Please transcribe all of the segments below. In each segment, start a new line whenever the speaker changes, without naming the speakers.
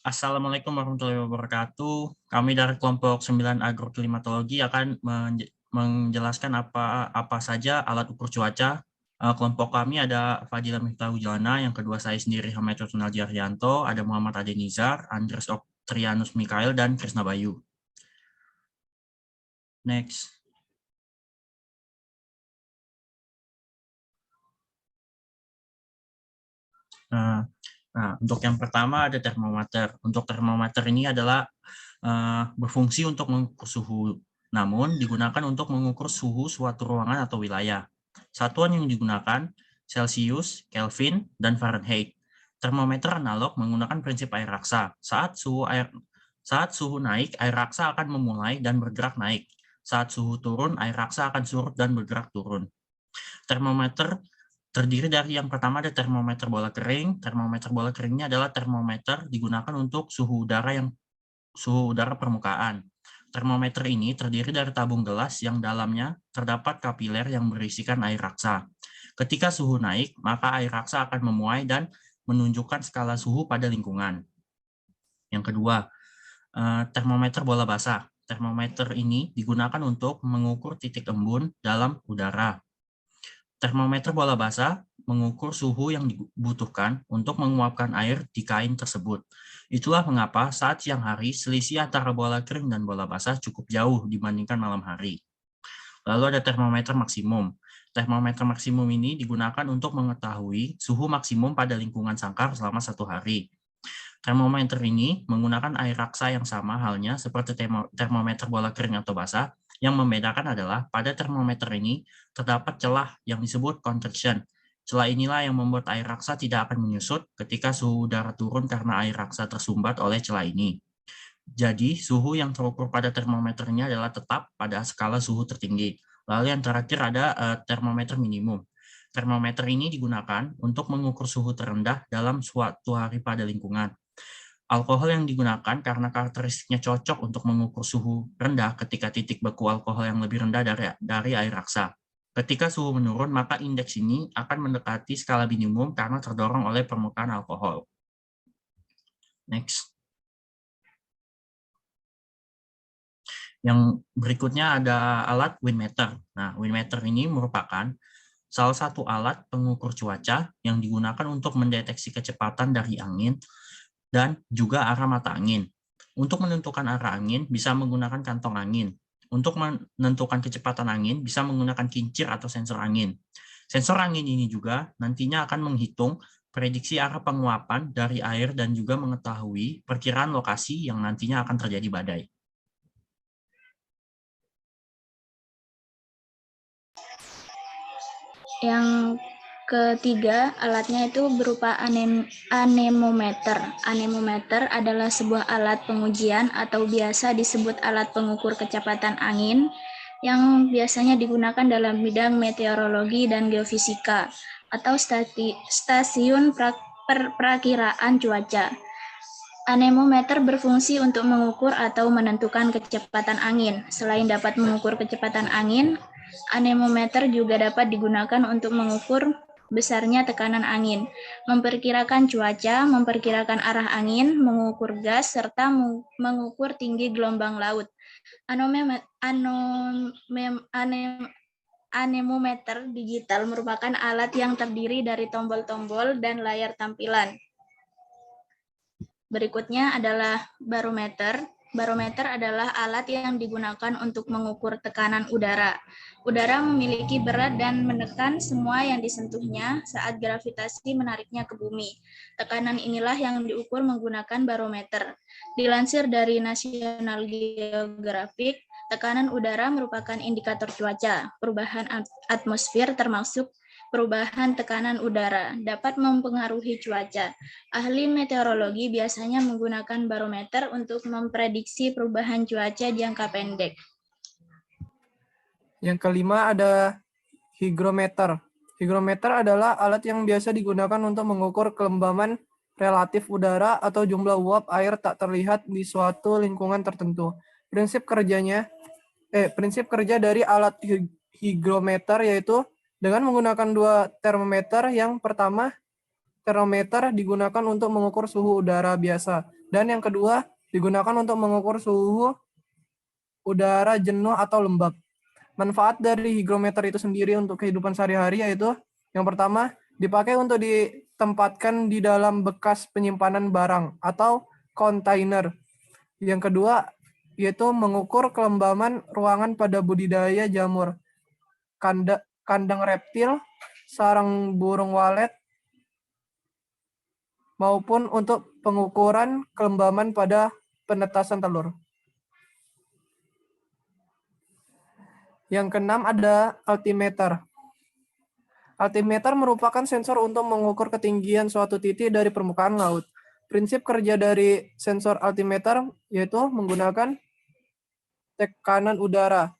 Assalamualaikum warahmatullahi wabarakatuh. Kami dari kelompok 9 agroklimatologi akan menjelaskan apa saja alat ukur cuaca. Kelompok kami ada Fadila Miftahujana, yang kedua saya sendiri Hametur Tunalji Arianto, ada Muhammad Adenizar, Andres Oktrianus Mikael, dan Krisna Bayu. Next. Nah, untuk yang pertama ada termometer. Untuk termometer ini adalah berfungsi untuk mengukur suhu, namun digunakan untuk mengukur suhu suatu ruangan atau wilayah. Satuan yang digunakan Celsius, Kelvin, dan Fahrenheit. Termometer analog menggunakan prinsip air raksa. Saat suhu naik, air raksa akan memulai dan bergerak naik. Saat suhu turun, air raksa akan surut dan bergerak turun. Termometer terdiri dari yang pertama ada termometer bola kering. Termometer bola keringnya adalah termometer digunakan untuk suhu udara permukaan. Termometer ini terdiri dari tabung gelas yang dalamnya terdapat kapiler yang berisikan air raksa. Ketika suhu naik, maka air raksa akan memuai dan menunjukkan skala suhu pada lingkungan. Yang kedua, termometer bola basah. Termometer ini digunakan untuk mengukur titik embun dalam udara. Termometer bola basah mengukur suhu yang dibutuhkan untuk menguapkan air di kain tersebut. Itulah mengapa saat siang hari selisih antara bola kering dan bola basah cukup jauh dibandingkan malam hari. Lalu ada termometer maksimum. Termometer maksimum ini digunakan untuk mengetahui suhu maksimum pada lingkungan sangkar selama 1 hari. Termometer ini menggunakan air raksa yang sama halnya seperti termometer bola kering atau basah. Yang membedakan adalah pada termometer ini terdapat celah yang disebut convection. Celah inilah yang membuat air raksa tidak akan menyusut ketika suhu udara turun karena air raksa tersumbat oleh celah ini. Jadi, suhu yang terukur pada termometer ini adalah tetap pada skala suhu tertinggi. Lalu yang terakhir ada termometer minimum. Termometer ini digunakan untuk mengukur suhu terendah dalam suatu hari pada lingkungan. Alkohol yang digunakan karena karakteristiknya cocok untuk mengukur suhu rendah ketika titik beku alkohol yang lebih rendah dari air raksa. Ketika suhu menurun, maka indeks ini akan mendekati skala minimum karena terdorong oleh permukaan alkohol. Next. Yang berikutnya ada alat windmeter. Nah, windmeter ini merupakan salah satu alat pengukur cuaca yang digunakan untuk mendeteksi kecepatan dari angin dan juga arah mata angin. Untuk menentukan arah angin, bisa menggunakan kantong angin. Untuk menentukan kecepatan angin, bisa menggunakan kincir atau sensor angin. Sensor angin ini juga nantinya akan menghitung prediksi arah penguapan dari air dan juga mengetahui perkiraan lokasi yang nantinya akan terjadi badai.
Yang ketiga, alatnya itu berupa anemometer. Anemometer adalah sebuah alat pengujian atau biasa disebut alat pengukur kecepatan angin yang biasanya digunakan dalam bidang meteorologi dan geofisika atau stasiun perakiraan cuaca. Anemometer berfungsi untuk mengukur atau menentukan kecepatan angin. Selain dapat mengukur kecepatan angin, anemometer juga dapat digunakan untuk mengukur besarnya tekanan angin, memperkirakan cuaca, memperkirakan arah angin, mengukur gas, serta mengukur tinggi gelombang laut. Anemometer digital merupakan alat yang terdiri dari tombol-tombol dan layar tampilan. Berikutnya adalah barometer. Barometer adalah alat yang digunakan untuk mengukur tekanan udara. Udara memiliki berat dan menekan semua yang disentuhnya saat gravitasi menariknya ke bumi. Tekanan inilah yang diukur menggunakan barometer. Dilansir dari National Geographic, tekanan udara merupakan indikator cuaca. Perubahan atmosfer termasuk perubahan tekanan udara dapat mempengaruhi cuaca. Ahli meteorologi biasanya menggunakan barometer untuk memprediksi perubahan cuaca jangka pendek.
Yang kelima ada hygrometer. Hygrometer adalah alat yang biasa digunakan untuk mengukur kelembaban relatif udara atau jumlah uap air tak terlihat di suatu lingkungan tertentu. Prinsip kerja dari alat hygrometer yaitu dengan menggunakan dua termometer. Yang pertama, termometer digunakan untuk mengukur suhu udara biasa. Dan yang kedua, digunakan untuk mengukur suhu udara jenuh atau lembab. Manfaat dari hygrometer itu sendiri untuk kehidupan sehari-hari yaitu yang pertama, dipakai untuk ditempatkan di dalam bekas penyimpanan barang atau kontainer. Yang kedua, yaitu mengukur kelembaman ruangan pada budidaya jamur, kandang reptil, sarang burung walet, maupun untuk pengukuran kelembaman pada penetasan telur. Yang keenam ada altimeter. Altimeter merupakan sensor untuk mengukur ketinggian suatu titik dari permukaan laut. Prinsip kerja dari sensor altimeter yaitu menggunakan tekanan udara.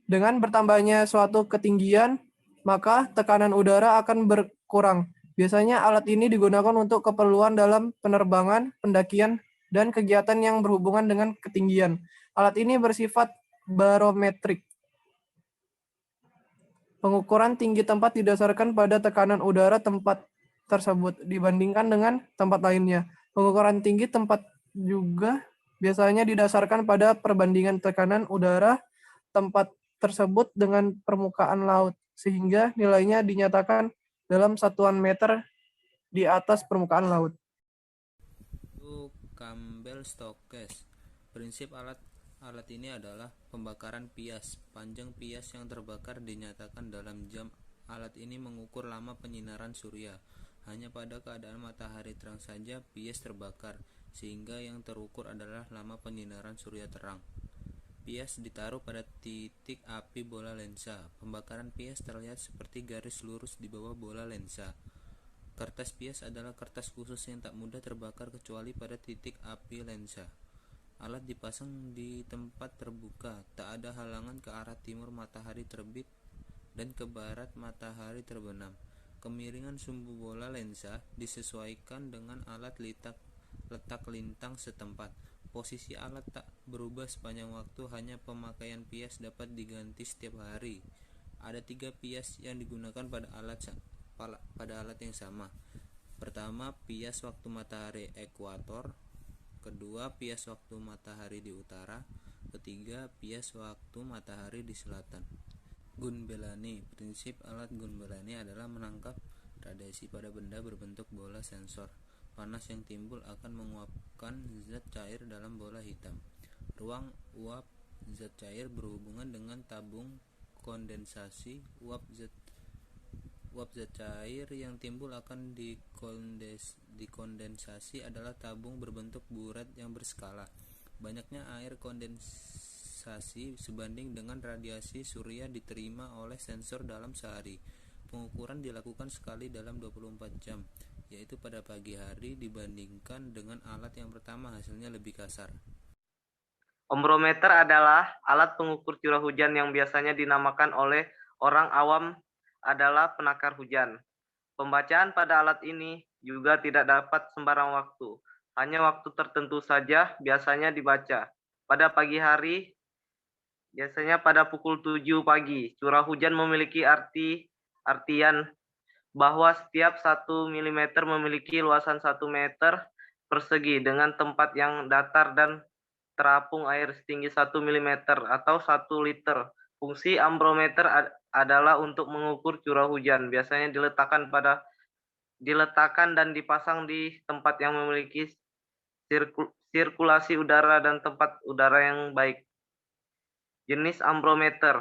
Dengan bertambahnya suatu ketinggian, maka tekanan udara akan berkurang. Biasanya alat ini digunakan untuk keperluan dalam penerbangan, pendakian, dan kegiatan yang berhubungan dengan ketinggian. Alat ini bersifat barometrik. Pengukuran tinggi tempat didasarkan pada tekanan udara tempat tersebut dibandingkan dengan tempat lainnya. Pengukuran tinggi tempat juga biasanya didasarkan pada perbandingan tekanan udara tempat tersebut dengan permukaan laut, sehingga nilainya dinyatakan dalam satuan meter di atas permukaan laut.
Campbell-Stokes. Prinsip alat ini adalah pembakaran pias. Panjang pias yang terbakar dinyatakan dalam jam. Alat ini mengukur lama penyinaran surya. Hanya pada keadaan matahari terang saja pias terbakar, sehingga yang terukur adalah lama penyinaran surya terang. Pias ditaruh pada titik api bola lensa. Pembakaran pias terlihat seperti garis lurus di bawah bola lensa. Kertas pias adalah kertas khusus yang tak mudah terbakar kecuali pada titik api lensa. Alat dipasang di tempat terbuka, tak ada halangan ke arah timur matahari terbit dan ke barat matahari terbenam. Kemiringan sumbu bola lensa disesuaikan dengan alat letak lintang setempat. Posisi alat tak berubah sepanjang waktu, hanya pemakaian pias dapat diganti setiap hari. Ada 3 pias yang digunakan pada alat yang sama. Pertama, pias waktu matahari ekuator. Kedua, pias waktu matahari di utara. Ketiga, pias waktu matahari di selatan. Gunbelani. Prinsip alat Gunbelani adalah menangkap radiasi pada benda berbentuk bola sensor. Panas yang timbul akan menguapkan zat cair dalam bola hitam. Ruang uap zat cair berhubungan dengan tabung kondensasi. Uap zat cair yang timbul akan dikondensasi adalah tabung berbentuk bulat yang berskala. Banyaknya air kondensasi sebanding dengan radiasi surya diterima oleh sensor dalam sehari. Pengukuran dilakukan sekali dalam 24 jam, yaitu pada pagi hari. Dibandingkan dengan alat yang pertama, hasilnya lebih kasar.
Ombrometer adalah alat pengukur curah hujan yang biasanya dinamakan oleh orang awam adalah penakar hujan. Pembacaan pada alat ini juga tidak dapat sembarang waktu. Hanya waktu tertentu saja biasanya dibaca. Pada pagi hari, biasanya pada pukul 7 pagi, curah hujan memiliki artian bahwa setiap 1 mm memiliki luasan 1 meter persegi dengan tempat yang datar dan terapung air setinggi 1 mm atau 1 liter. Fungsi ambrometer adalah untuk mengukur curah hujan. Biasanya diletakkan dan dipasang di tempat yang memiliki sirkulasi udara dan tempat udara yang baik. Jenis ambrometer.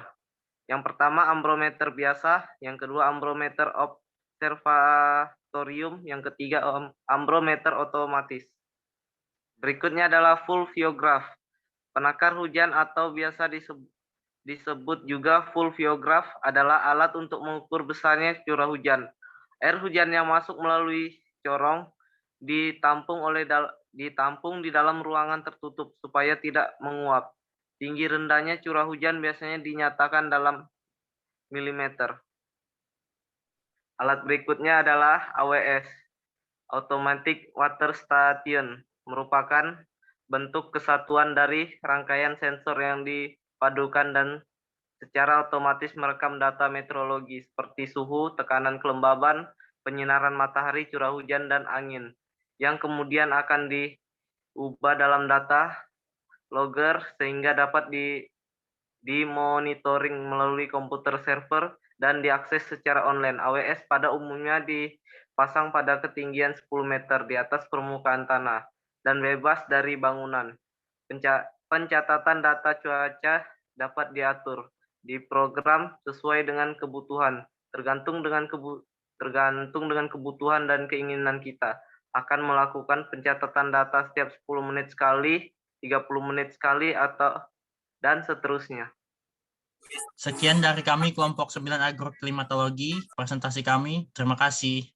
Yang pertama ambrometer biasa, yang kedua ambrometer observatorium, yang ketiga ambrometer otomatis. Berikutnya adalah fulviograf. Penakar hujan atau biasa disebut juga fulviograf adalah alat untuk mengukur besarnya curah hujan. Air hujan yang masuk melalui corong ditampung di dalam ruangan tertutup supaya tidak menguap. Tinggi rendahnya curah hujan biasanya dinyatakan dalam milimeter. Alat berikutnya adalah AWS, Automatic Water Station, merupakan bentuk kesatuan dari rangkaian sensor yang dipadukan dan secara otomatis merekam data meteorologi seperti suhu, tekanan kelembaban, penyinaran matahari, curah hujan, dan angin. yang kemudian akan diubah dalam data logger sehingga dapat dimonitoring melalui komputer server dan diakses secara online. AWS pada umumnya dipasang pada ketinggian 10 meter di atas permukaan tanah dan bebas dari bangunan. Pencatatan data cuaca dapat diatur, diprogram sesuai dengan kebutuhan, tergantung dengan kebutuhan dan keinginan kita. Akan melakukan pencatatan data setiap 10 menit sekali, 30 menit sekali, dan seterusnya.
Sekian dari kami kelompok 9 agroklimatologi, presentasi kami. Terima kasih.